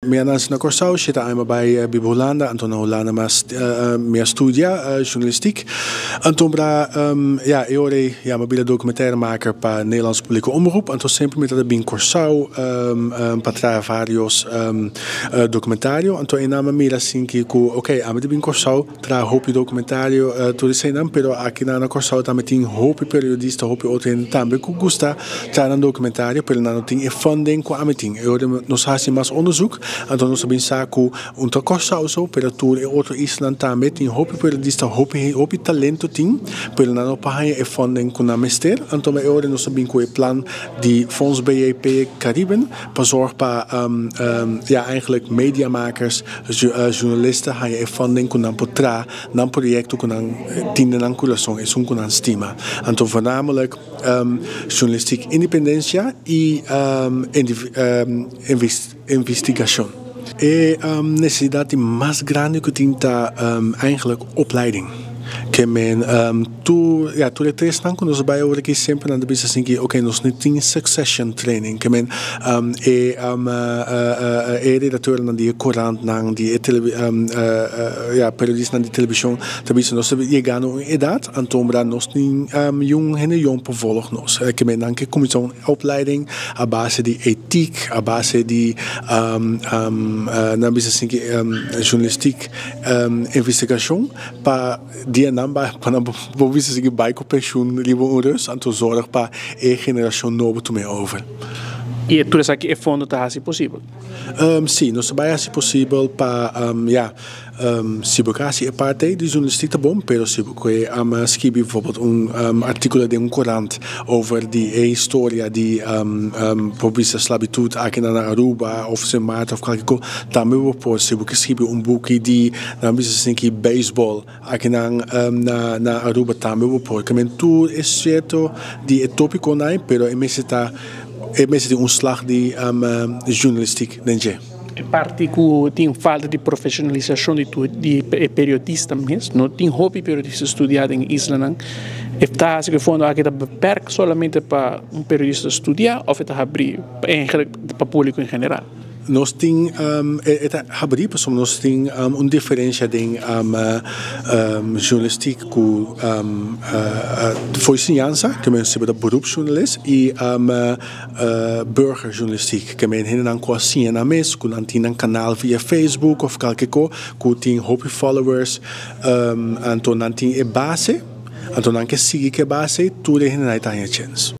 minha nansi na Corsau, zit aan bij Bibo Hollanda, Anton Hollanda, maar meer studia, journalistiek. Anton bra, ja, eore, ja, mobiele documentairemaker pa Nederlandse publieke omroep. Anton sempre met dat bin Corsau, patra varios documentario. Anton in naam mira sinki ku, oké, aan met bin Corsau, tra hopi documentario, tu senam, pero aqui na Corsau ta metin hopi periodista, hopi outro tambe ku gusta, tra een documentario, pero na noting e funding ku ameting. Eore nos hasi mas onderzoek, Anton nos bin saku unter Corsau so, pero tu e outro Island tambe tin hopi periodista, hopi talento ting, pero na no pahaye e funding ku na mester. Anton me eore nos bin ku e plan die Fonds BJP Cariben, pa zorg pa ja, eigenlijk mediamakers, journalisten, ha je funding ku na potra, na projecto ku na tiende na corazon, is ku na stima. Anton voornamelijk journalistiek independencia y investigación. Necessidade mais grande que tinta eigenlijk opleiding. Que men tu le tres nan quando sbai ora che sempre na business assim que okay nos niet succession training que men redator na die courant nan die ja periodist na die televisie também nos chegar no idade antombra nos niet jong henne jong vervolg nos que men dan que comissão opleiding a base die ethiek a base die na business assim que journalistiek investigação pa die namba para bovisa sig bij com pensioen lieve ouders aan te zorgen para a geração nova também over. E tu essa aqui é fundo tá assim possível? Sim, nós vai assim possível para ja se bocasi é parte de journalistiek tá bom, pero se porque escrevi bijvoorbeeld artikel de courant over die história de pobisa esclavitud aqui na Aruba of Sint Maarten of qualquer coisa, também vou pôr se porque escrevi book de na bisa assim que baseball aqui na Aruba também vou pôr, que tudo é certo de tópico não, pero é mesmo um slag de journalistiek dentro. É parte que tem falta de profissionalização de periodista mesmo, não tem hobby periodista estudado em Islândia. Está se que fundo aqui está beperkt somente para periodista estudar ou está abrir para público em geral. Nós temos nós temos uma diferença de journalistiek com voorzieninganza, que men se beda beroepsjournalist, e burgerjournalistiek, que men hinan ko assim na mes, com antinan canal via Facebook of qualquer coisa, com tem hobby followers, então nantin e base, então nan que siga que base, tudo hinan aí tá chance.